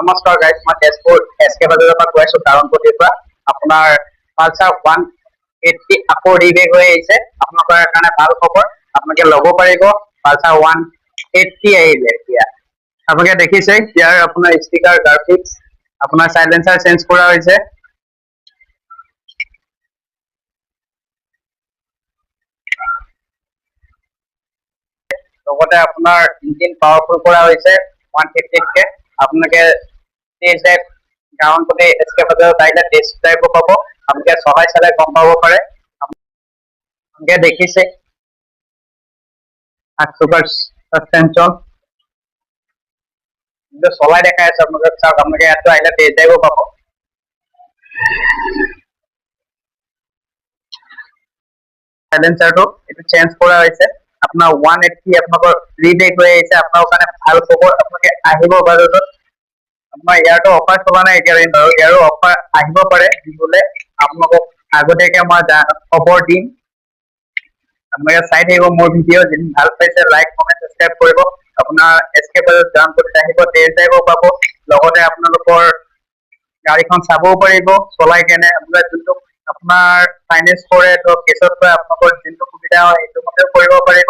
নমস্কাৰ গাইজ, মই তেজপুৰ এছকে বাজাৰৰ পৰা কৈ আছো কাৰণপতিৰ পৰা। আপোনাৰ পালচাৰ 180 আকৌ ৰিবেক হৈ আহিছে। আপোনালোকৰ কাৰণে ভাল খবৰ, আপোনালোকে ল'ব পাৰিব। পালচাৰ 180 আহিলে এতিয়া। আপোনালোকে দেখিছে ইয়াৰ আপোনাৰ ষ্টিকাৰ, গ্ৰাফিক্স, আপোনাৰ চাইলেঞ্চাৰ চেঞ্জ কৰা হৈছে। লগতে আপোনাৰ ইঞ্জিন পাৱাৰফুল কৰা হৈছে 150কে। আপোনালোকে টেষ্ট ড্ৰাইভ কাৰণপতি এছকে বাজাৰত আহিলে টেষ্ট ড্ৰাইভো পাব। আপোনালোকে চলাই চালাই গম পাব পাৰে। আপোনালোকে দেখিছে চুপাৰ সাসপেনশন চলাই দেখাই আছে আপোনালোকে চাওক। আপোনালোকে ইয়াতো আহিলে টেষ্ট ড্ৰাইভো পাব। সাইলেন্সাৰটো এইটো চেঞ্জ কৰা হৈছে। আপোনাৰ 180 আপোনালোকৰ ৰিবেক হৈ আহিছে। আপোনালোকৰ কাৰণে ভাল খবৰ, আপোনালোকে আহিব বাজাজত। আপোনাৰ ইয়াৰতো অফাৰ চলা নাই এতিয়া বাৰু, ইয়াৰো অফাৰ আহিব পাৰে দিবলৈ। আপোনালোকক আগতীয়াকে মই খবৰ দিম। আপোনালোকে চাই থাকিব মোৰ ভিডিঅ'। যদি ভাল পাইছে লাইক, কমেণ্ট, ছাবস্ক্ৰাইব কৰিব। আপোনাৰ এছকে বাজাজ কাৰণপতিত আহিব, টেষ্ট ড্ৰাইভো পাব। লগতে আপোনালোকৰ গাড়ীখন চাবও পাৰিব চলাই কেনে। আপোনাৰ যোনটো আপোনাৰ ফাইনেন্স কৰে, কেছত কৰে, আপোনালোকৰ যোনটো সুবিধা হয় সেইটো মতেও কৰিব পাৰিব।